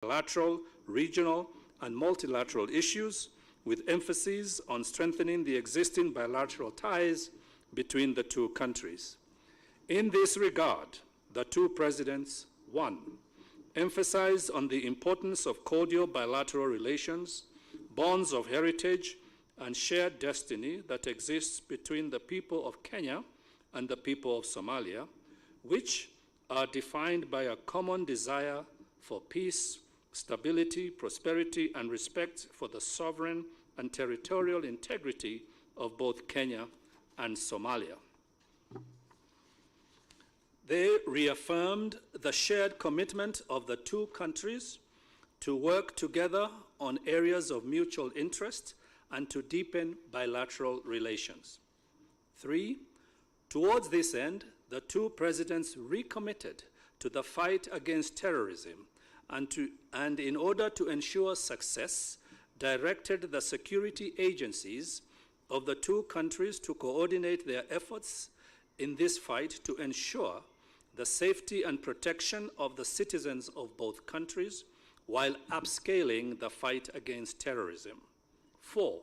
bilateral, regional, and multilateral issues, with emphasis on strengthening the existing bilateral ties between the two countries. In this regard, the two presidents, 1, emphasized on the importance of cordial bilateral relations, bonds of heritage, and shared destiny that exists between the people of Kenya and the people of Somalia, which are defined by a common desire for peace, stability, prosperity, and respect for the sovereign and territorial integrity of both Kenya and Somalia. They reaffirmed the shared commitment of the two countries to work together on areas of mutual interest and to deepen bilateral relations. 3, towards this end, the two presidents recommitted to the fight against terrorism and in order to ensure success, directed the security agencies of the two countries to coordinate their efforts in this fight to ensure the safety and protection of the citizens of both countries while upscaling the fight against terrorism. 4,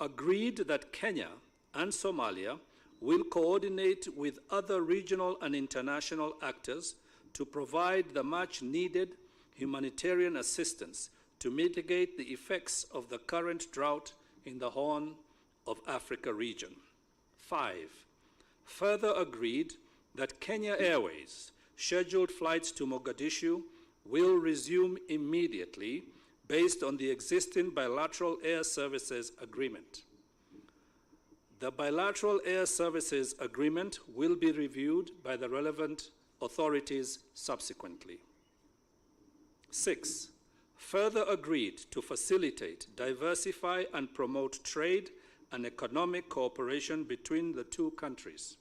agreed that Kenya and Somalia will coordinate with other regional and international actors to provide the much-needed humanitarian assistance to mitigate the effects of the current drought in the Horn of Africa region. 5, further agreed that Kenya Airways' scheduled flights to Mogadishu will resume immediately based on the existing bilateral air services agreement. The bilateral air services agreement will be reviewed by the relevant authorities subsequently. 6, further agreed to facilitate, diversify, and promote trade and economic cooperation between the two countries.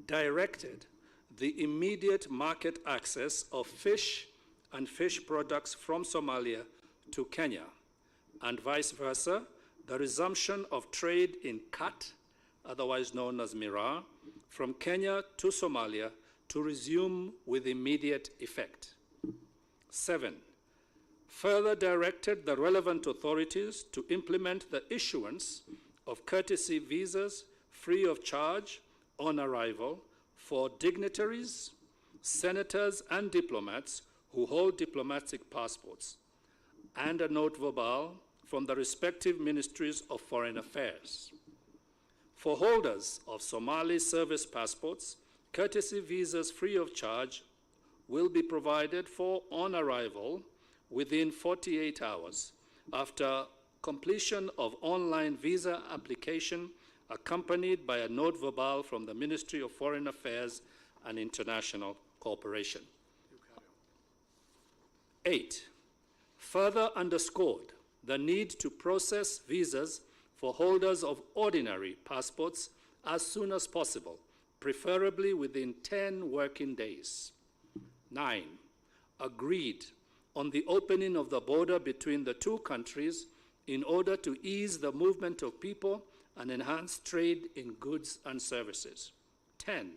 Directed the immediate market access of fish and fish products from Somalia to Kenya, and vice versa, the resumption of trade in khat, otherwise known as miraa, from Kenya to Somalia to resume with immediate effect. 7, further directed the relevant authorities to implement the issuance of courtesy visas free of charge on arrival for dignitaries, senators, and diplomats who hold diplomatic passports, and a note verbal from the respective ministries of foreign affairs. For holders of Somali service passports, courtesy visas free of charge will be provided for on arrival within 48 hours after completion of online visa application accompanied by a note verbal from the Ministry of Foreign Affairs and International Cooperation. 8, further underscored the need to process visas for holders of ordinary passports as soon as possible, preferably within 10 working days. 9, agreed on the opening of the border between the two countries in order to ease the movement of people and enhance trade in goods and services. 10,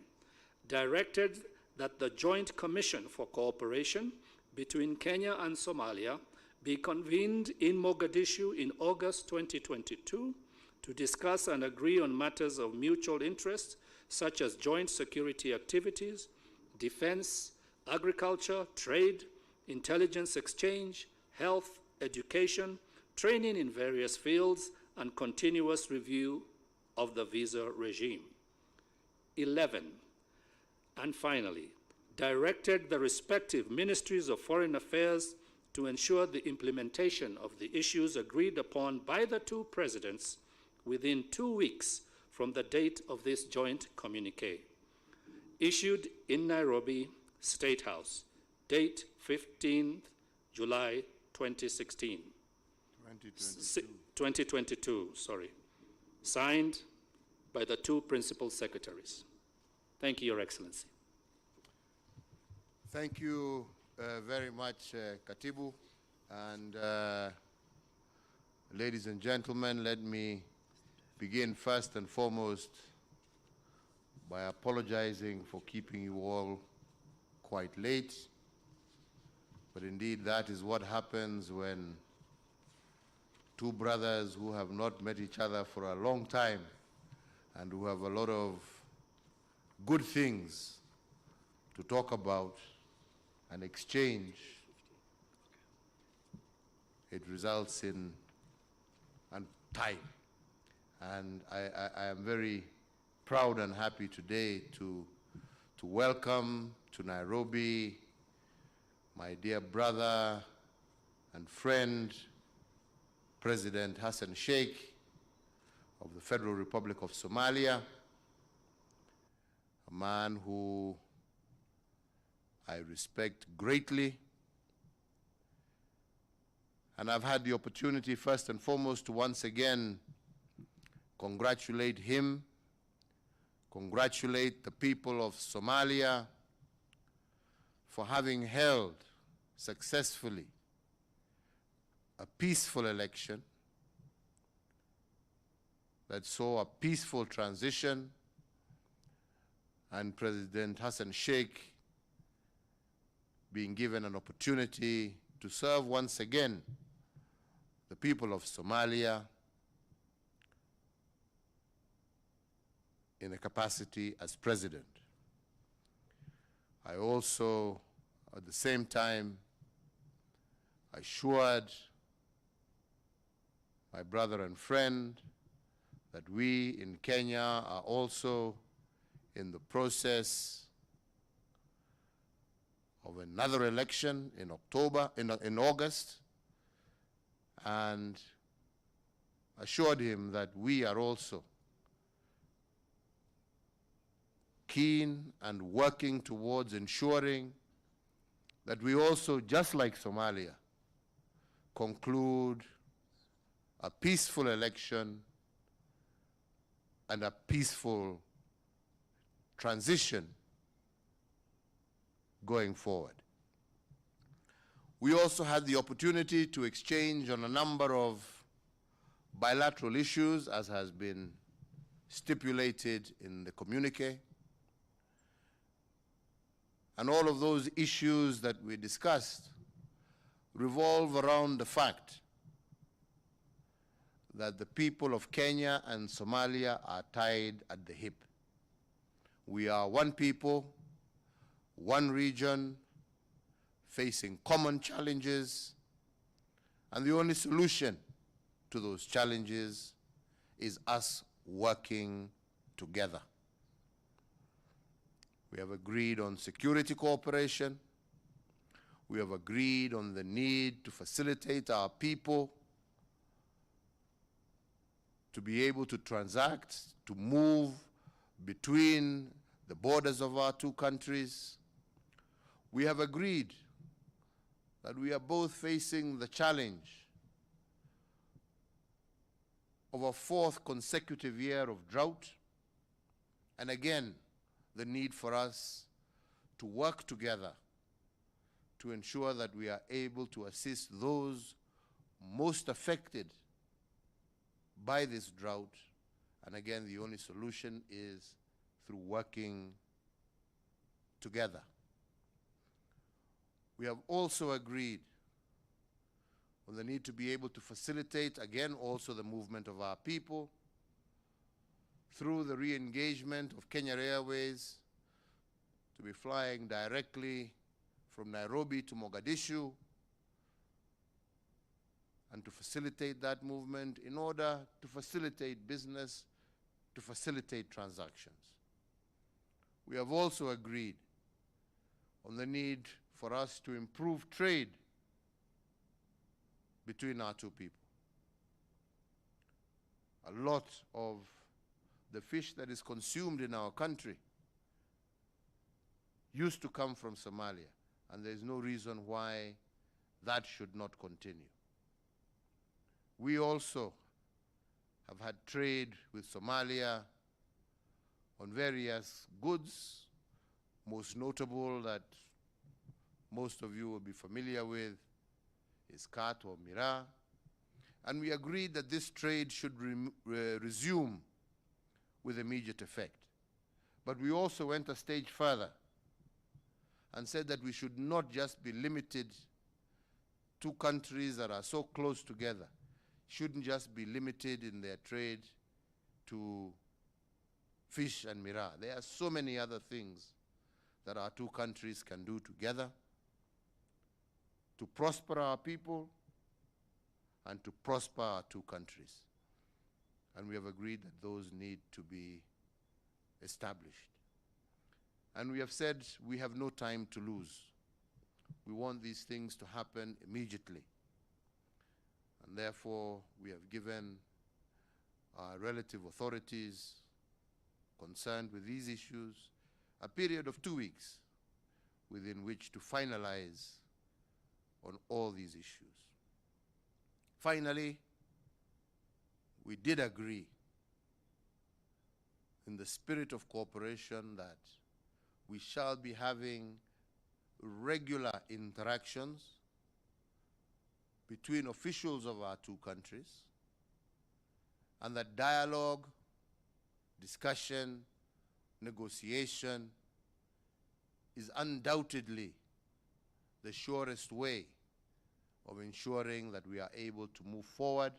directed that the Joint Commission for Cooperation between Kenya and Somalia be convened in Mogadishu in August 2022 to discuss and agree on matters of mutual interest such as joint security activities, defense, agriculture, trade, intelligence exchange, health, education, training in various fields, and continuous review of the visa regime. 11, and finally, directed the respective ministries of foreign affairs to ensure the implementation of the issues agreed upon by the two presidents within 2 weeks from the date of this joint communique. Issued in Nairobi State House, date 15th July 2016. 2022, sorry. Signed by the two principal secretaries. Thank you, Your Excellency. Thank you very much, Katibu. And ladies and gentlemen, let me begin first and foremost by apologizing for keeping you all quite late. But indeed, that is what happens when two brothers who have not met each other for a long time and who have a lot of good things to talk about and exchange, it results in time. And I am very proud and happy today to welcome to Nairobi my dear brother and friend, President Hassan Sheikh of the Federal Republic of Somalia, a man who I respect greatly. And I've had the opportunity, first and foremost, to once again congratulate him, congratulate the people of Somalia for having held successfully a peaceful election that saw a peaceful transition, and President Hassan Sheikh being given an opportunity to serve once again the people of Somalia in a capacity as president. I also, at the same time, assured my brother and friend that we in Kenya are also in the process of another election in August, and assured him that we are also keen and working towards ensuring that we also, just like Somalia, conclude a peaceful election and a peaceful transition going forward. We also had the opportunity to exchange on a number of bilateral issues, as has been stipulated in the communique. And all of those issues that we discussed revolve around the fact that the people of Kenya and Somalia are tied at the hip. We are one people, one region, facing common challenges, and the only solution to those challenges is us working together. We have agreed on security cooperation. We have agreed on the need to facilitate our people to be able to transact, to move between the borders of our two countries. We have agreed that we are both facing the challenge of a fourth consecutive year of drought, and again, the need for us to work together to ensure that we are able to assist those most affected by this drought. And again, the only solution is through working together. We have also agreed on the need to be able to facilitate, again, also the movement of our people through the re-engagement of Kenya Airways to be flying directly from Nairobi to Mogadishu, and to facilitate that movement in order to facilitate business, to facilitate transactions. We have also agreed on the need for us to improve trade between our two people. A lot of the fish that is consumed in our country used to come from Somalia, and there is no reason why that should not continue. We also have had trade with Somalia on various goods, most notable that most of you will be familiar with is cat or miraa, and we agreed that this trade should resume with immediate effect. But we also went a stage further and said that we should not just be limited two countries that are so close together shouldn't just be limited in their trade to fish and miraa. There are so many other things that our two countries can do together to prosper our people and to prosper our two countries. And we have agreed that those need to be established. And we have said we have no time to lose. We want these things to happen immediately. And therefore, we have given our relative authorities concerned with these issues a period of 2 weeks within which to finalize on all these issues. Finally, we did agree in the spirit of cooperation that we shall be having regular interactions between officials of our two countries, and that dialogue, discussion, negotiation is undoubtedly the surest way of ensuring that we are able to move forward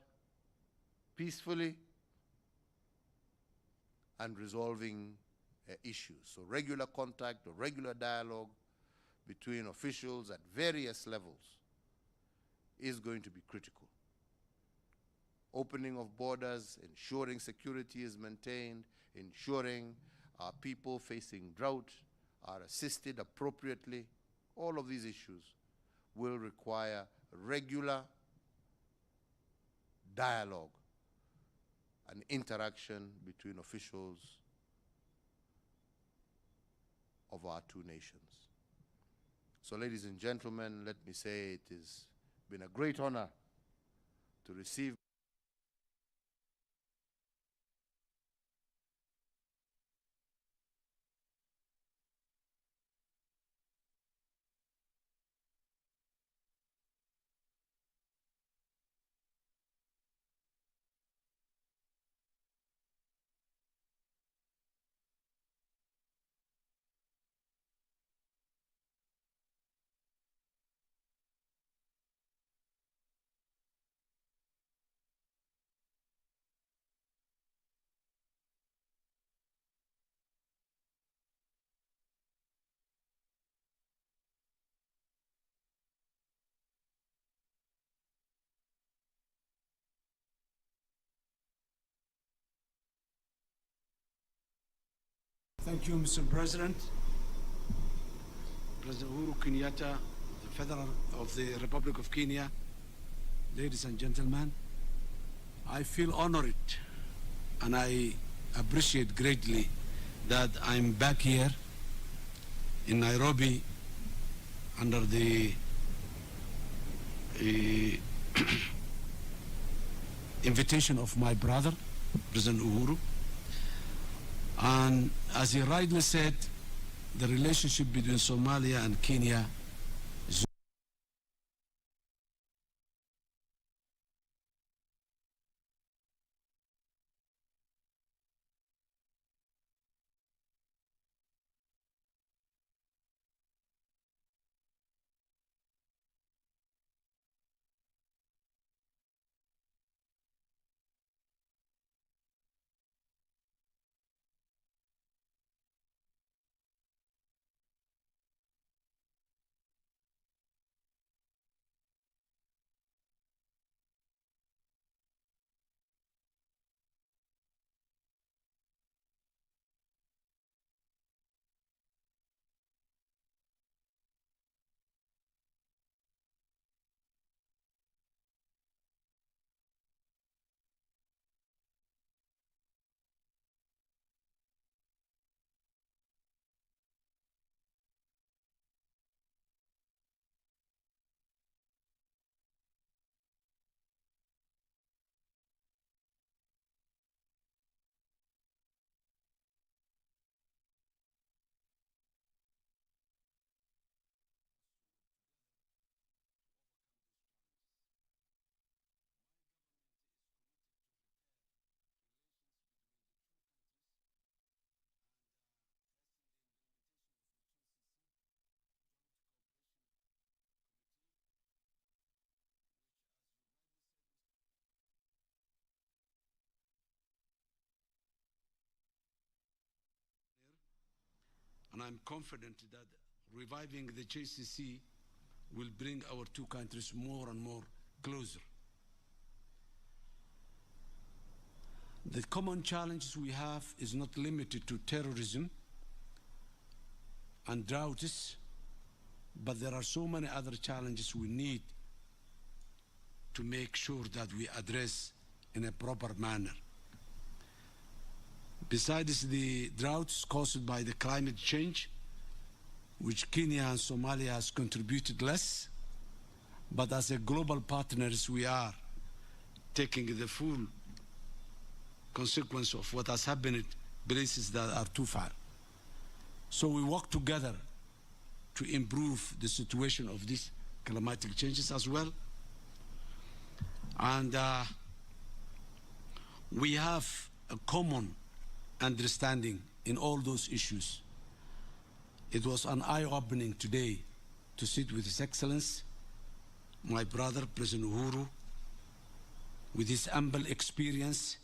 peacefully and resolving issues. So regular contact or regular dialogue between officials at various levels is going to be critical. Opening of borders, ensuring security is maintained, ensuring our people facing drought are assisted appropriately, all of these issues will require regular dialogue and interaction between officials of our two nations. So, ladies and gentlemen, let me say it has been a great honor to receive Thank you, Mr. President. President Uhuru Kenyatta, of the Republic of Kenya, ladies and gentlemen, I feel honored and I appreciate greatly that I'm back here in Nairobi under the invitation of my brother, President Uhuru. And as he rightly said, the relationship between Somalia and Kenya is And I'm confident that reviving the JCC will bring our two countries more and more closer. The common challenges we have is not limited to terrorism and droughts, but there are so many other challenges we need to make sure that we address in a proper manner. Besides the droughts caused by the climate change, which Kenya and Somalia has contributed less, but as a global partners we are taking the full consequence of what has happened in places that are too far. So we work together to improve the situation of these climatic changes as well. And we have a common understanding in all those issues. It was an eye-opening today to sit with His Excellency, my brother, President Uhuru, with his ample experience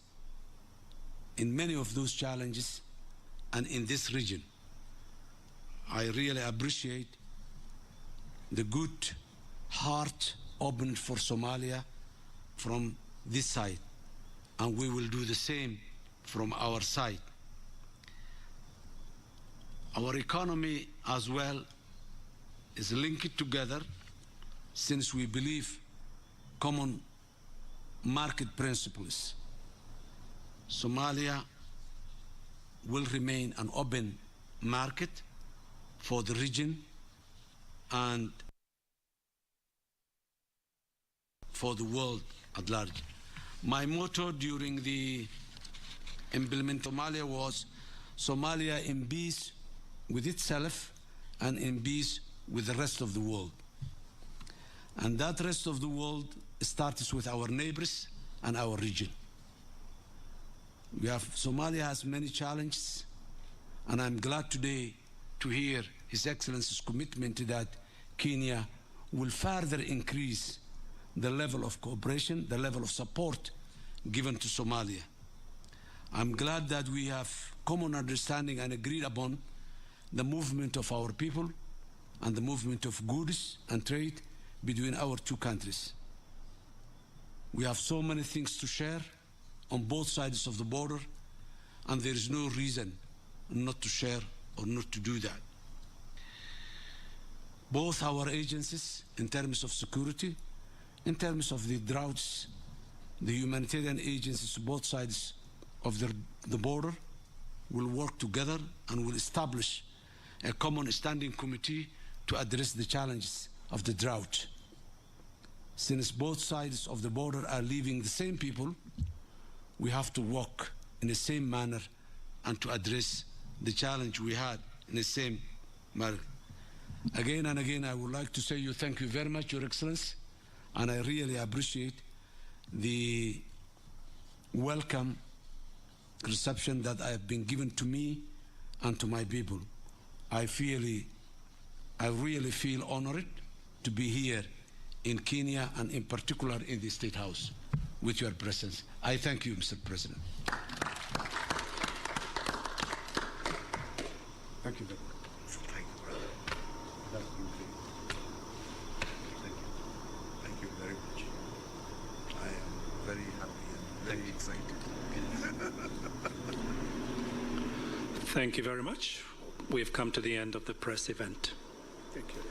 in many of those challenges and in this region. I really appreciate the good heart opened for Somalia from this side, and we will do the same from our side. Our economy as well is linked together since we believe common market principles. Somalia will remain an open market for the region and for the world at large. My motto during the implementation of Somalia was Somalia in peace with itself and in peace with the rest of the world. And that rest of the world starts with our neighbors and our region. Somalia has many challenges, and I'm glad today to hear His Excellency's commitment that Kenya will further increase the level of cooperation, the level of support given to Somalia. I'm glad that we have common understanding and agreed upon the movement of our people and the movement of goods and trade between our two countries. We have so many things to share on both sides of the border, and there is no reason not to share or not to do that. Both our agencies, in terms of security, in terms of the droughts, the humanitarian agencies, both sides of the border, will work together and will establish a common standing committee to address the challenges of the drought. Since both sides of the border are living the same people, we have to work in the same manner and to address the challenge we had in the same manner. Again and again, I would like to say thank you very much, Your Excellency, and I really appreciate the welcome reception that I have been given to me and to my people. I really feel honored to be here in Kenya and in particular in the State House with your presence. I thank you, Mr. President. Thank you very much. Thank you, brother. Thank you very much. I am very happy and very excited. Thank you very much. We've come to the end of the press event. Thank you.